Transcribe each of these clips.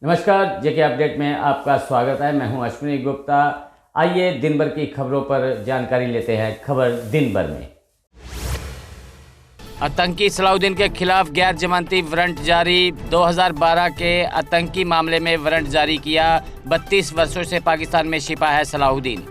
नमस्कार, जेके अपडेट में आपका स्वागत है। मैं हूं अश्विनी गुप्ता। आइए दिन भर की खबरों पर जानकारी लेते हैं। खबर दिन भर में। आतंकी सलाउद्दीन के खिलाफ गैर जमानती वारंट जारी। 2012 के आतंकी मामले में वारंट जारी किया। 32 वर्षों से पाकिस्तान में छिपा है सलाउद्दीन।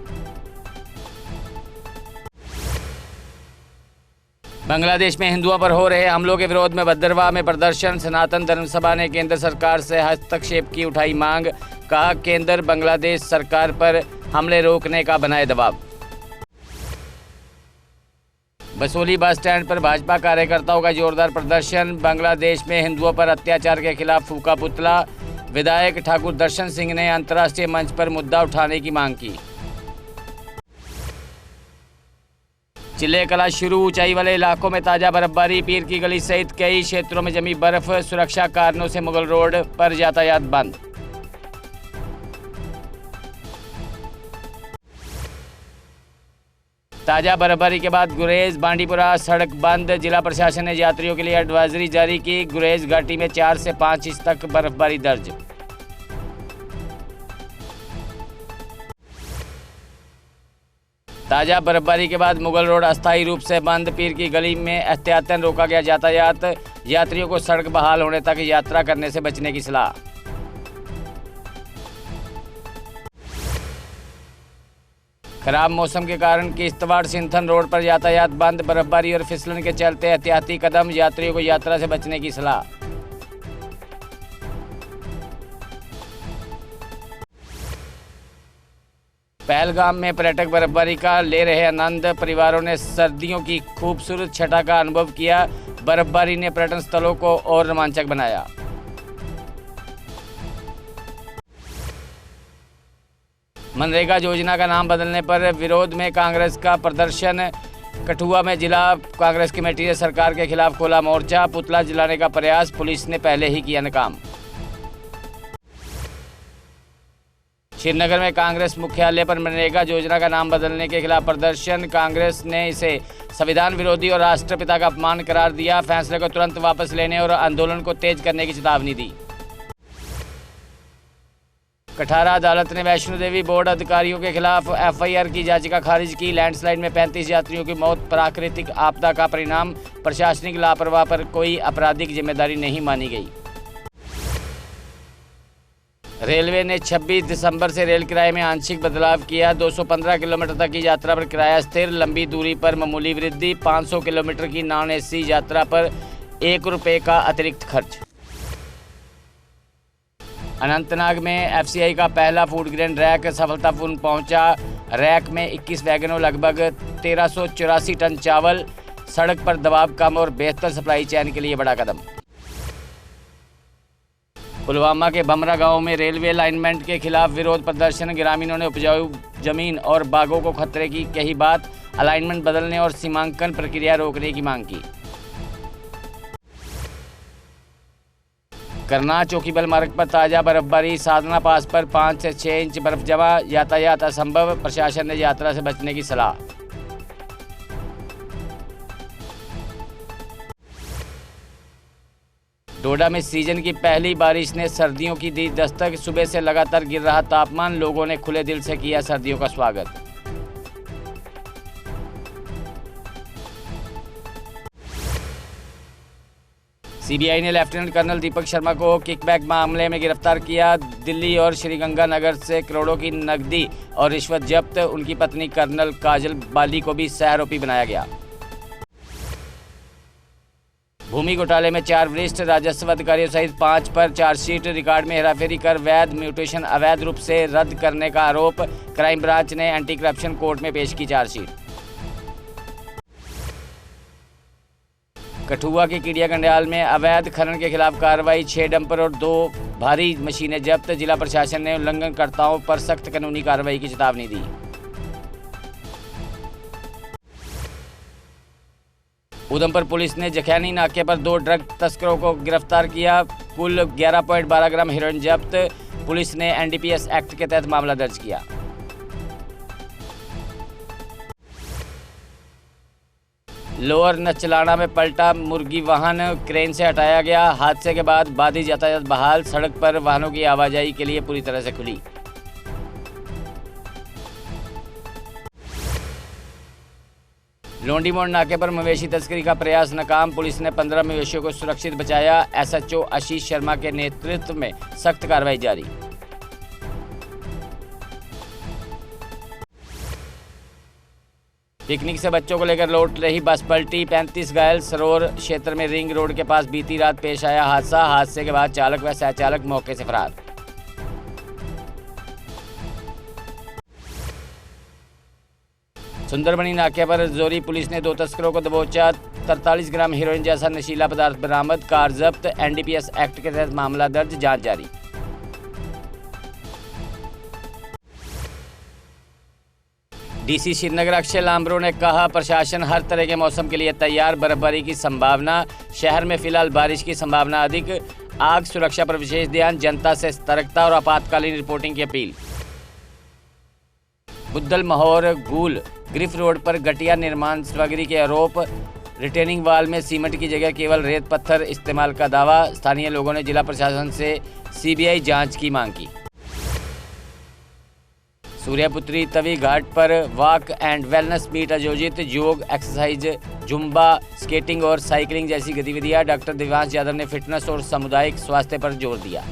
बांग्लादेश में हिंदुओं पर हो रहे हमलों के विरोध में भद्रवाह में प्रदर्शन। सनातन धर्म सभा ने केंद्र सरकार से हस्तक्षेप की उठाई मांग। कहा, केंद्र बांग्लादेश सरकार पर हमले रोकने का बनाए दबाव। बसोली बस स्टैंड पर भाजपा कार्यकर्ताओं का जोरदार प्रदर्शन। बांग्लादेश में हिंदुओं पर अत्याचार के खिलाफ फूका पुतला। विधायक ठाकुर दर्शन सिंह ने अंतर्राष्ट्रीय मंच पर मुद्दा उठाने की मांग की। चिल्ले कला शुरू। ऊंचाई वाले इलाकों में ताजा बर्फबारी। पीर की गली सहित कई क्षेत्रों में जमी बर्फ। सुरक्षा कारणों से मुगल रोड पर यातायात बंद। ताजा बर्फबारी के बाद गुरेज बांडीपुरा सड़क बंद। जिला प्रशासन ने यात्रियों के लिए एडवाइजरी जारी की। गुरेज घाटी में 4 से 5 इंच तक बर्फबारी दर्ज। ताजा बर्फबारी के बाद मुगल रोड अस्थायी रूप से बंद। पीर की गली में एहतियातन रोका गया यातायात। यात्रियों को सड़क बहाल होने तक यात्रा करने से बचने की सलाह। खराब मौसम के कारण किश्तवाड़ सिंथन रोड पर यातायात बंद। बर्फबारी और फिसलन के चलते एहतियाती कदम। यात्रियों को यात्रा से बचने की सलाह। पहलगाम में पर्यटक बर्फबारी का ले रहे आनंद। परिवारों ने सर्दियों की खूबसूरत छटा का अनुभव किया। बर्फबारी ने पर्यटन स्थलों को और रोमांचक बनाया। मनरेगा योजना का नाम बदलने पर विरोध में कांग्रेस का प्रदर्शन। कठुआ में जिला कांग्रेस कमेटी ने सरकार के खिलाफ खोला मोर्चा। पुतला जलाने का प्रयास पुलिस ने पहले ही किया नाकाम। श्रीनगर में कांग्रेस मुख्यालय पर मनरेगा योजना का नाम बदलने के खिलाफ प्रदर्शन। कांग्रेस ने इसे संविधान विरोधी और राष्ट्रपिता का अपमान करार दिया। फैसले को तुरंत वापस लेने और आंदोलन को तेज करने की चेतावनी दी। कठारा अदालत ने वैष्णो देवी बोर्ड अधिकारियों के खिलाफ एफआईआर की याचिका खारिज की। लैंडस्लाइड में 35 यात्रियों की मौत प्राकृतिक आपदा का परिणाम। प्रशासनिक लापरवाही पर कोई आपराधिक जिम्मेदारी नहीं मानी गई। रेलवे ने 26 दिसंबर से रेल किराए में आंशिक बदलाव किया। 215 किलोमीटर तक की यात्रा पर किराया स्थिर। लंबी दूरी पर मामूली वृद्धि। 500 किलोमीटर की नॉन एसी यात्रा पर ₹1 का अतिरिक्त खर्च। अनंतनाग में एफसीआई का पहला फूड ग्रेन रैक सफलतापूर्ण पहुंचा। रैक में 21 वैगनों, लगभग 1384 टन चावल। सड़क पर दबाव कम और बेहतर सप्लाई चेन के लिए बड़ा कदम। पुलवामा के बमरा गांव में रेलवे अलाइनमेंट के खिलाफ विरोध प्रदर्शन। ग्रामीणों ने उपजाऊ जमीन और बागों को खतरे की कही बात। अलाइनमेंट बदलने और सीमांकन प्रक्रिया रोकने की मांग की। करनाल चौकीबल मार्ग पर ताजा बर्फबारी। साधना पास पर 5 से 6 इंच बर्फ जमा। यातायात असंभव। प्रशासन ने यात्रा से बचने की सलाह। डोडा में सीजन की पहली बारिश ने सर्दियों की दी दस्तक। सुबह से लगातार गिर रहा तापमान। लोगों ने खुले दिल से किया सर्दियों का स्वागत। सीबीआई ने लेफ्टिनेंट कर्नल दीपक शर्मा को किकबैक मामले में गिरफ्तार किया। दिल्ली और श्रीगंगानगर से करोड़ों की नकदी और रिश्वत जब्त। उनकी पत्नी कर्नल काजल बाली को भी सह आरोपी बनाया गया। भूमि घोटाले में 4 वरिष्ठ राजस्व अधिकारियों सहित 5 पर चार्जशीट। रिकॉर्ड में हेराफेरी कर वैध म्यूटेशन अवैध रूप से रद्द करने का आरोप। क्राइम ब्रांच ने एंटी करप्शन कोर्ट में पेश की चार्जशीट। कठुआ के किडिया गंडयाल में अवैध खनन के खिलाफ कार्रवाई। 6 डंपर और 2 भारी मशीनें जब्त। जिला प्रशासन ने उल्लंघनकर्ताओं पर सख्त कानूनी कार्रवाई की चेतावनी दी। उधमपुर पुलिस ने जखैनी नाके पर 2 ड्रग तस्करों को गिरफ्तार किया। कुल 11.12 ग्राम हेरोइन जब्त। पुलिस ने एनडीपीएस एक्ट के तहत मामला दर्ज किया। लोअर नचलाना में पलटा मुर्गी वाहन, क्रेन से हटाया गया। हादसे के बाद बाधित यातायात बहाल, सड़क पर वाहनों की आवाजाही के लिए पूरी तरह से खुली। लोंडी मोड़ नाके पर मवेशी तस्करी का प्रयास नाकाम, पुलिस ने 15 मवेशियों को सुरक्षित बचाया। एसएचओ आशीष शर्मा के नेतृत्व में सख्त कार्रवाई जारी। पिकनिक से बच्चों को लेकर लौट रही बस पलटी, 35 घायल। सरोवर क्षेत्र में रिंग रोड के पास बीती रात पेश आया हादसा। हादसे के बाद चालक व सहचालक मौके से फरार। सुंदरबनी नाके पर जोरी पुलिस ने 2 तस्करों को दबोचा। 43 ग्राम हेरोइन जैसा नशीला पदार्थ बरामद, कार जब्त। एनडीपीएस एक्ट के तहत मामला दर्ज, जांच जारी। डीसी श्रीनगर अक्षय लांब्रो ने कहा, प्रशासन हर तरह के मौसम के लिए तैयार, बर्फबारी की संभावना। शहर में फिलहाल बारिश की संभावना अधिक। आग सुरक्षा पर विशेष ध्यान, जनता से सतर्कता और आपातकालीन रिपोर्टिंग की अपील। बुद्धल महोर गूल ग्रिफ रोड पर घटिया निर्माण सामग्री के आरोप, रिटेनिंग वाल में सीमेंट की जगह केवल रेत पत्थर इस्तेमाल का दावा। स्थानीय लोगों ने जिला प्रशासन से सीबीआई जांच की मांग की। सूर्यपुत्री तवी घाट पर वॉक एंड वेलनेस मीट आयोजित, योग, एक्सरसाइज, जुम्बा, स्केटिंग और साइकिलिंग जैसी गतिविधियां। डॉक्टर दिव्यांश यादव ने फिटनेस और सामुदायिक स्वास्थ्य पर जोर दिया।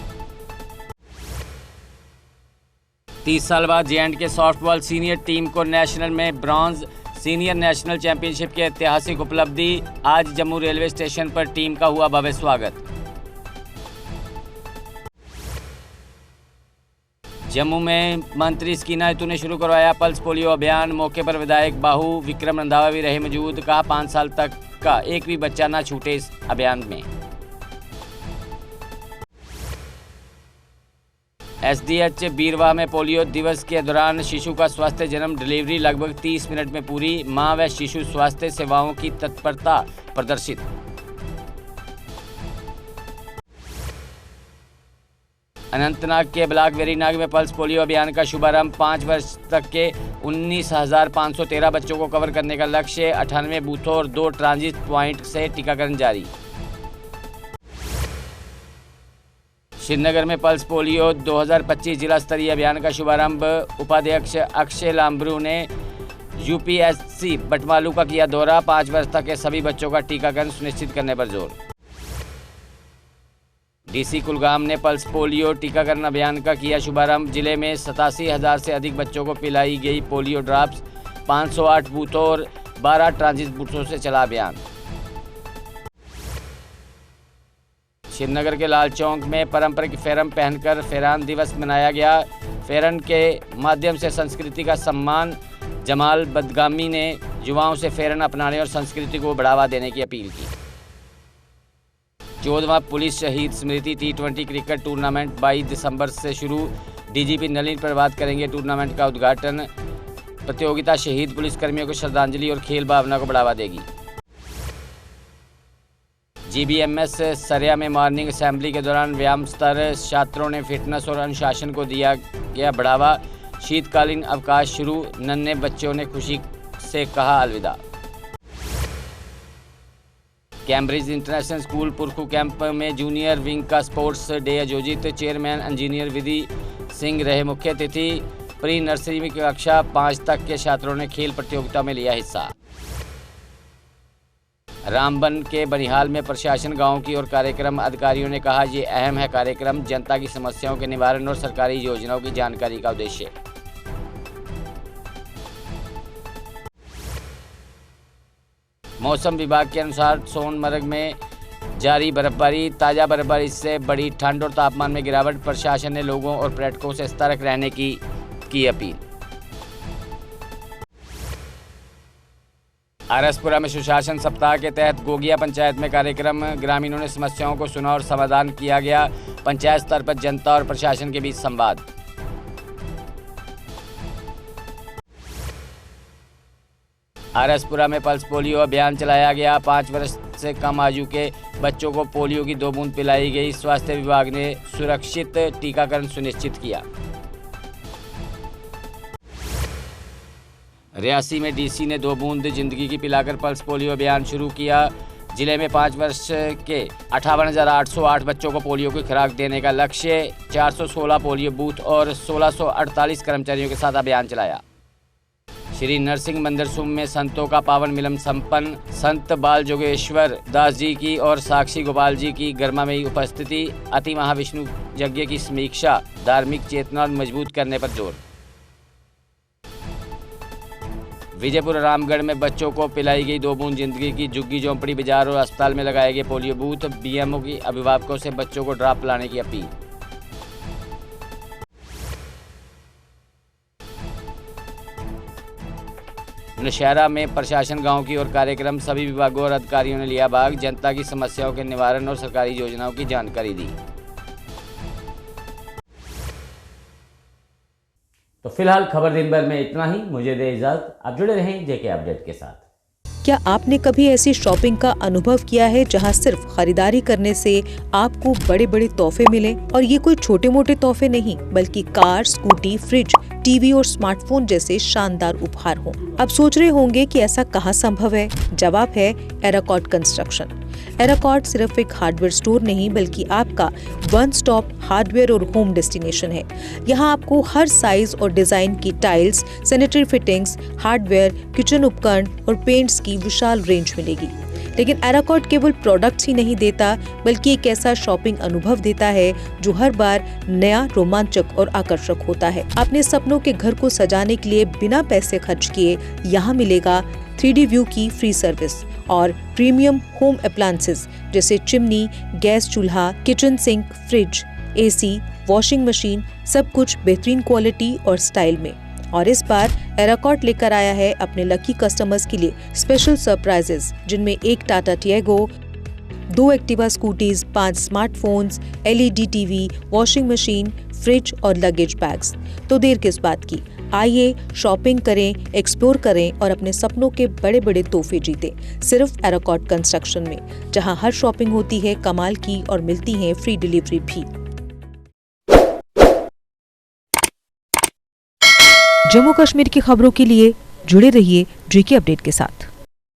30 साल बाद जे&के सॉफ्टबॉल सीनियर टीम को नेशनल में ब्रॉन्ज, सीनियर नेशनल चैंपियनशिप की ऐतिहासिक उपलब्धि। आज जम्मू रेलवे स्टेशन पर टीम का हुआ भव्य स्वागत। जम्मू में मंत्री स्कीना इतू ने शुरू करवाया पल्स पोलियो अभियान। मौके पर विधायक बाहू विक्रम रंधावा भी रहे मौजूद। कहा, 5 साल तक का एक भी बच्चा ना छूटे इस अभियान में। एसडीएच बीरवाह में पोलियो दिवस के दौरान शिशु का स्वास्थ्य जन्म डिलीवरी लगभग 30 मिनट में पूरी। मां व शिशु स्वास्थ्य सेवाओं की तत्परता प्रदर्शित। अनंतनाग के ब्लॉक वेरीनाग में पल्स पोलियो अभियान का शुभारंभ। 5 वर्ष तक के 19,513 बच्चों को कवर करने का लक्ष्य। 98 बूथों और 2 ट्रांजिट पॉइंट से टीकाकरण जारी। श्रीनगर में पल्स पोलियो 2025 जिला स्तरीय अभियान का शुभारंभ। उपाध्यक्ष अक्षय लांब्रू ने यूपीएससी बटमालू का किया दौरा। 5 वर्ष तक के सभी बच्चों का टीकाकरण सुनिश्चित करने पर जोर। डीसी कुलगाम ने पल्स पोलियो टीकाकरण अभियान का किया शुभारंभ। जिले में 87,000 से अधिक बच्चों को पिलाई गई पोलियो ड्रॉप्स। 508 बूथों और 12 ट्रांजिट बूथों से चला अभियान। श्रीनगर के लाल चौक में पारंपरिक फेरन पहनकर फेरान दिवस मनाया गया। फेरन के माध्यम से संस्कृति का सम्मान। जमाल बदगामी ने युवाओं से फेरन अपनाने और संस्कृति को बढ़ावा देने की अपील की। 14वां पुलिस शहीद स्मृति T20 क्रिकेट टूर्नामेंट 22 दिसंबर से शुरू। डीजीपी नलिन प्रभात करेंगे टूर्नामेंट का उद्घाटन। प्रतियोगिता शहीद पुलिसकर्मियों को श्रद्धांजलि और खेल भावना को बढ़ावा देगी। जीबीएमएस सरिया में मॉर्निंग असेंबली के दौरान व्यायाम स्तर। छात्रों ने फिटनेस और अनुशासन को दिया गया बढ़ावा। शीतकालीन अवकाश शुरू। नन्हे बच्चों ने खुशी से कहा अलविदा। कैम्ब्रिज इंटरनेशनल स्कूल पुरखू कैंप में जूनियर विंग का स्पोर्ट्स डे आयोजित। चेयरमैन इंजीनियर विधि सिंह रहे मुख्य अतिथि। प्री नर्सरी में कक्षा 5 तक के छात्रों ने खेल प्रतियोगिता में लिया हिस्सा। रामबन के बनिहाल में प्रशासन गांव की ओर कार्यक्रम। अधिकारियों ने कहा, ये अहम है कार्यक्रम जनता की समस्याओं के निवारण और सरकारी योजनाओं की जानकारी का उद्देश्य। मौसम विभाग के अनुसार सोनमर्ग में जारी बर्फबारी। ताज़ा बर्फबारी से बड़ी ठंड और तापमान में गिरावट। प्रशासन ने लोगों और पर्यटकों से सतर्क रहने की अपील। आरएसपुरा में सुशासन सप्ताह के तहत गोगिया पंचायत में कार्यक्रम। ग्रामीणों ने समस्याओं को सुना और समाधान किया गया। पंचायत स्तर पर जनता और प्रशासन के बीच संवाद। आरएसपुरा में पल्स पोलियो अभियान चलाया गया। 5 वर्ष से कम आयु के बच्चों को पोलियो की 2 बूंद पिलाई गई। स्वास्थ्य विभाग ने सुरक्षित टीकाकरण सुनिश्चित किया। रियासी में डीसी ने 2 बूंद जिंदगी की पिलाकर पल्स पोलियो अभियान शुरू किया। जिले में 5 वर्ष के 58,808 बच्चों को पोलियो की खुराक देने का लक्ष्य। 416 पोलियो बूथ और 1648 कर्मचारियों के साथ अभियान चलाया। श्री नरसिंह मंदिर सुम में संतों का पावन मिलन संपन्न। संत बाल जोगेश्वर दास जी की और साक्षी गोपाल जी की गर्मामयी उपस्थिति। अति महाविष्णु यज्ञ की समीक्षा। धार्मिक चेतना मजबूत करने पर जोर। विजयपुर रामगढ़ में बच्चों को पिलाई गई 2 बूंद जिंदगी की। झुग्गी झोंपड़ी बाजार और अस्पताल में लगाए गए पोलियो बूथ। बीएमओ की अभिभावकों से बच्चों को ड्रॉप लाने की अपील। नौशहरा में प्रशासन गांव की ओर कार्यक्रम। सभी विभागों और अधिकारियों ने लिया भाग। जनता की समस्याओं के निवारण और सरकारी योजनाओं की जानकारी दी। तो फिलहाल खबर दिन भर में इतना ही। मुझे दे इजाजत। आप जुड़े रहें जेके अपडेट के साथ। क्या आपने कभी ऐसी शॉपिंग का अनुभव किया है जहां सिर्फ खरीदारी करने से आपको बड़े बड़े तोहफे मिले? और ये कोई छोटे मोटे तोहफे नहीं, बल्कि कार, स्कूटी, फ्रिज, टीवी और स्मार्टफोन जैसे शानदार उपहार हों। अब सोच रहे होंगे कि ऐसा कहां संभव है? जवाब है एराकॉट कंस्ट्रक्शन। एराकॉट सिर्फ एक हार्डवेयर स्टोर नहीं, बल्कि आपका वन स्टॉप हार्डवेयर और होम डेस्टिनेशन है। यहाँ आपको हर साइज और डिजाइन की tiles, sanitary fittings, hardware, kitchen उपकरण और पेंट्स की विशाल रेंज मिलेगी। लेकिन एराकॉट केवल प्रोडक्ट्स ही नहीं देता, बल्कि एक ऐसा शॉपिंग अनुभव देता है जो हर बार नया, रोमांचक और आकर्षक होता है। अपने सपनों के घर को सजाने के लिए बिना पैसे खर्च किए यहाँ मिलेगा 3D व्यू की फ्री सर्विस और प्रीमियम होम अप्लायंसेस जैसे चिमनी, गैस चूल्हा, kitchen sink, fridge, AC, washing machine, सब कुछ बेहतरीन क्वालिटी और स्टाइल में। और इस बार एराकॉट लेकर आया है अपने लकी कस्टमर्स के लिए स्पेशल सरप्राइजेस, जिनमें 1 Tata Tiago, 2 Activa scooties, 5 smartphones, LED TV, washing machine, fridge और लगेज बैग्स। तो देर किस बात की, आइए शॉपिंग करें, एक्सप्लोर करें और अपने सपनों के बड़े बड़े तोहफे जीतें सिर्फ एराकॉट कंस्ट्रक्शन में, जहां हर शॉपिंग होती है कमाल की और मिलती है फ्री डिलीवरी भी। जम्मू कश्मीर की खबरों के लिए जुड़े रहिए जेके अपडेट के साथ।